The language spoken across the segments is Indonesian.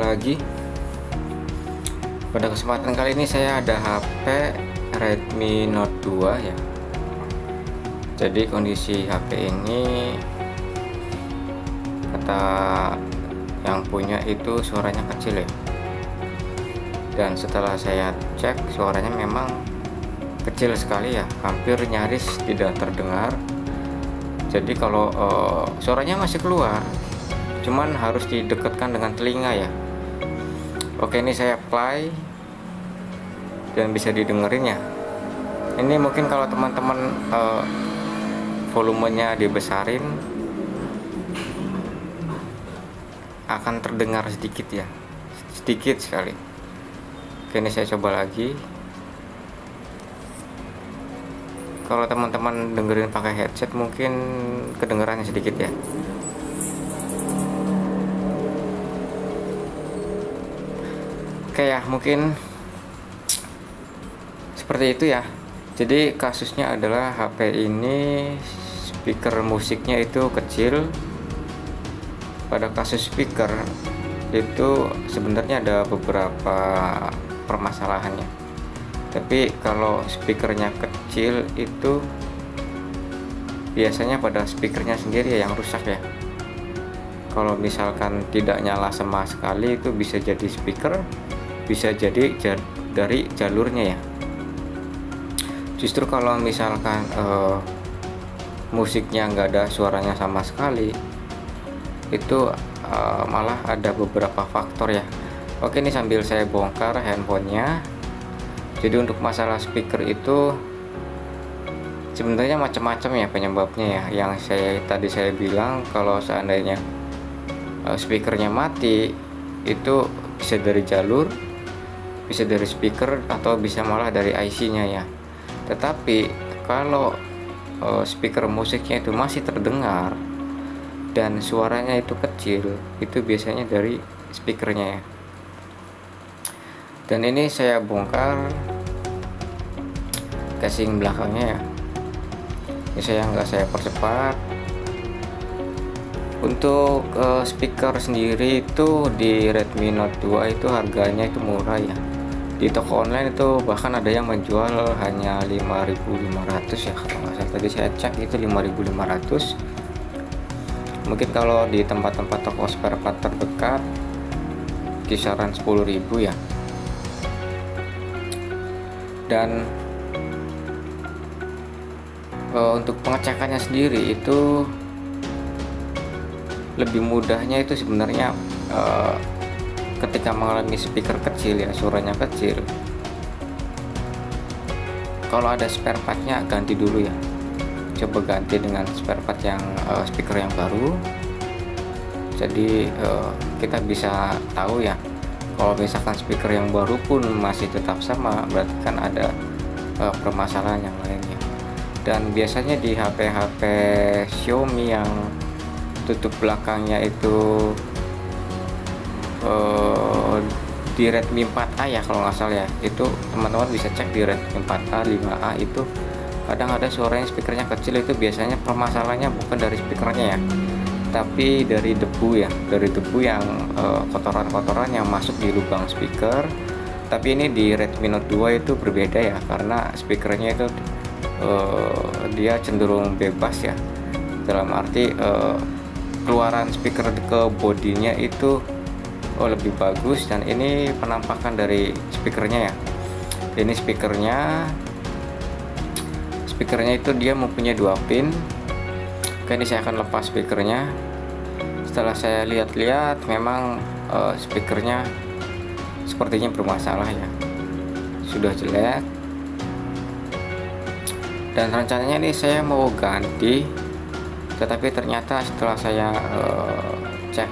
lagi. Pada kesempatan kali ini saya ada HP Redmi Note 2 ya. Jadi kondisi HP ini kata yang punya itu suaranya kecil ya. Dan setelah saya cek suaranya memang kecil sekali ya, hampir nyaris tidak terdengar. Jadi kalau suaranya masih keluar, cuman harus didekatkan dengan telinga ya. Oke, ini saya play dan bisa didengerin ya. Ini mungkin kalau teman-teman volumenya dibesarin akan terdengar sedikit ya, sedikit sekali. Oke, ini saya coba lagi. Kalau teman-teman dengerin pakai headset mungkin kedengarannya sedikit ya. Oke ya, mungkin seperti itu ya. Jadi kasusnya adalah HP ini speaker musiknya itu kecil. Pada kasus speaker itu sebenarnya ada beberapa permasalahannya. Tapi kalau speakernya kecil itu biasanya pada speakernya sendiri yang rusak ya. Kalau misalkan tidak nyala sama sekali itu bisa jadi speaker, bisa jadi dari jalurnya ya. Justru kalau misalkan musiknya nggak ada suaranya sama sekali, itu malah ada beberapa faktor ya. Oke, ini sambil saya bongkar handphonenya. Jadi untuk masalah speaker itu sebenarnya macam-macam ya penyebabnya ya. Yang tadi saya bilang kalau seandainya speakernya mati itu bisa dari jalur, bisa dari speaker, atau bisa malah dari IC-nya ya. Tetapi kalau speaker musiknya itu masih terdengar dan suaranya itu kecil, itu biasanya dari speakernya ya. Dan ini saya bongkar casing belakangnya ya. Ini saya percepat. Untuk speaker sendiri itu di Redmi Note 2 itu harganya itu murah ya. Di toko online itu bahkan ada yang menjual hanya 5.500 ya, kalau nggak salah tadi saya cek itu 5.500. Mungkin kalau di tempat-tempat toko spare part terdekat kisaran 10.000 ya. Dan untuk pengecekannya sendiri itu lebih mudahnya itu sebenarnya ketika mengalami speaker kecil ya, suaranya kecil, kalau ada spare partnya ganti dulu ya. Coba ganti dengan spare part yang speaker yang baru. Jadi kita bisa tahu ya, kalau misalkan speaker yang baru pun masih tetap sama, berarti kan ada permasalahan yang lainnya. Dan biasanya di HP-HP Xiaomi yang tutup belakangnya itu di Redmi 4A ya kalau nggak salah ya, itu teman-teman bisa cek di Redmi 4A, 5A itu kadang ada suaranya speakernya kecil. Itu biasanya permasalahannya bukan dari speakernya ya, tapi dari debu ya, dari debu yang kotoran-kotoran yang masuk di lubang speaker. Tapi ini di Redmi Note 2 itu berbeda ya, karena speakernya itu dia cenderung bebas ya, dalam arti keluaran speaker ke bodinya itu lebih bagus. Dan ini penampakan dari speakernya ya. Ini speakernya itu dia mempunyai 2 pin. Oke, ini saya akan lepas speakernya. Setelah saya lihat-lihat memang speakernya sepertinya bermasalah ya, sudah jelek. Dan rencananya ini saya mau ganti, tetapi ternyata setelah saya cek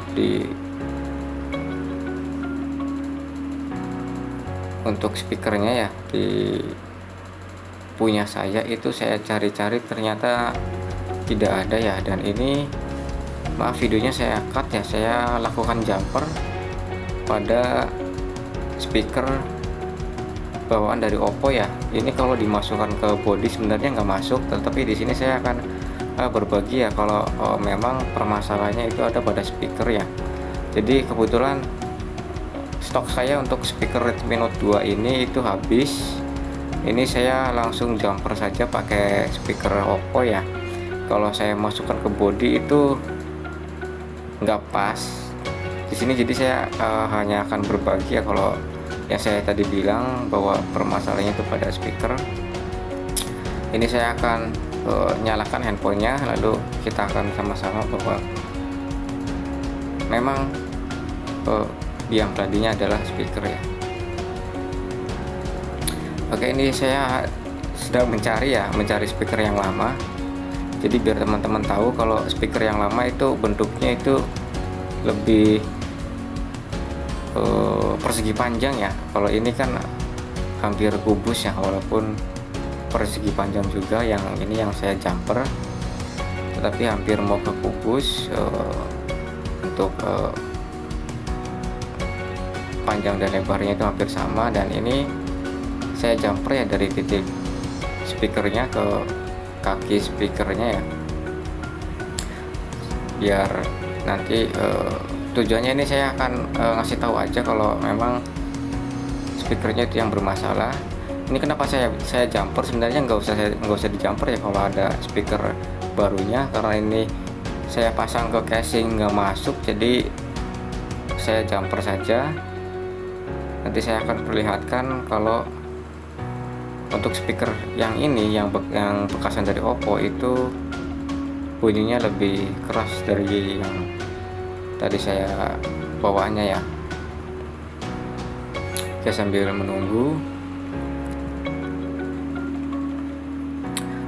untuk speakernya ya, di punya saya itu saya cari-cari ternyata tidak ada ya. Dan ini maaf, videonya saya cut ya, saya lakukan jumper pada speaker bawaan dari Oppo ya. Ini kalau dimasukkan ke body sebenarnya nggak masuk, tetapi di sini saya akan berbagi ya kalau memang permasalahannya itu ada pada speaker ya. Jadi kebetulan stok saya untuk speaker Redmi Note 2 ini itu habis. Ini saya langsung jumper saja pakai speaker Oppo ya. Kalau saya masukkan ke body itu nggak pas di sini, jadi saya hanya akan berbagi ya. Kalau yang saya tadi bilang bahwa permasalahannya itu pada speaker, ini saya akan nyalakan handphonenya, lalu kita akan sama-sama bahwa memang yang tadinya adalah speaker ya. Oke, ini saya sedang mencari speaker yang lama. Jadi biar teman-teman tahu kalau speaker yang lama itu bentuknya itu lebih persegi panjang ya. Kalau ini kan hampir kubus ya, walaupun persegi panjang juga. Yang ini yang saya jumper, tetapi hampir mau ke kubus. Untuk panjang dan lebarnya itu hampir sama. Dan ini saya jumper ya dari titik speakernya ke kaki speakernya ya, biar nanti tujuannya ini saya akan ngasih tahu aja kalau memang speakernya itu yang bermasalah. Ini kenapa saya jumper, sebenarnya nggak usah di jumper ya kalau ada speaker barunya, karena ini saya pasang ke casing nggak masuk, jadi saya jumper saja. Nanti saya akan perlihatkan kalau untuk speaker yang ini yang bekasan dari Oppo itu bunyinya lebih keras dari yang tadi saya bawaannya ya. Oke, sambil menunggu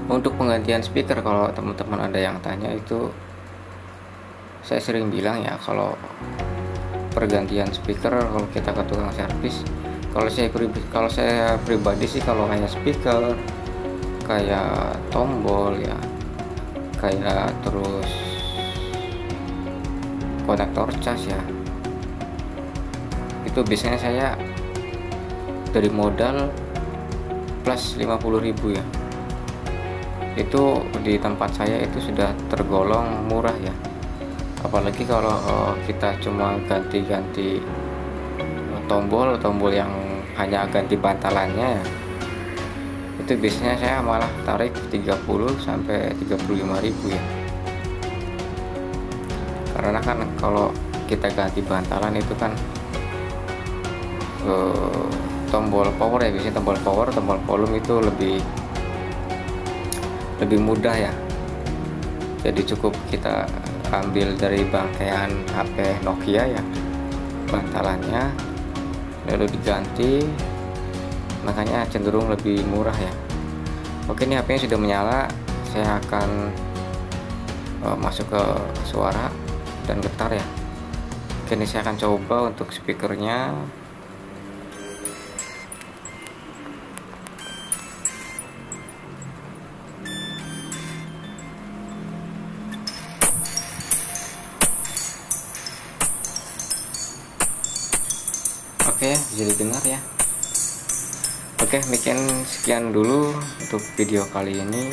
untuk penggantian speaker, kalau teman-teman ada yang tanya, itu saya sering bilang ya, kalau pergantian speaker kalau kita ke tukang servis, kalau saya pribadi sih, kalau kayak speaker, kayak tombol ya, kayak terus konektor cas ya, itu biasanya saya dari modal plus 50.000 ya. Itu di tempat saya itu sudah tergolong murah ya. Apalagi kalau kita cuma ganti-ganti tombol yang hanya ganti bantalannya ya, itu biasanya saya malah tarik 30 sampai 35.000 ya. Karena kan kalau kita ganti bantalan itu kan tombol power ya, biasanya tombol power, tombol volume itu lebih mudah ya. Jadi cukup kita ambil dari bangkaian HP Nokia ya bantalannya, lalu diganti, makanya cenderung lebih murah ya. Oke, ini HP-nya sudah menyala. Saya akan masuk ke suara dan getar ya. Oke, ini saya akan coba untuk speakernya. Oke, jadi dengar ya. Oke, mungkin sekian dulu untuk video kali ini.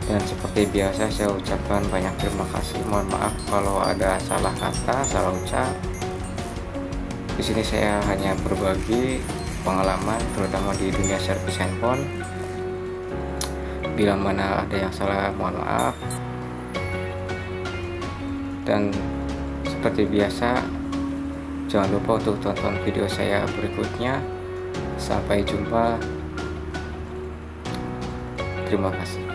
Dan seperti biasa saya ucapkan banyak terima kasih. Mohon maaf kalau ada salah kata, salah ucap. Di sini saya hanya berbagi pengalaman, terutama di dunia servis handphone. Bila mana ada yang salah, mohon maaf. Dan seperti biasa, jangan lupa untuk tonton video saya berikutnya. Sampai jumpa. Terima kasih.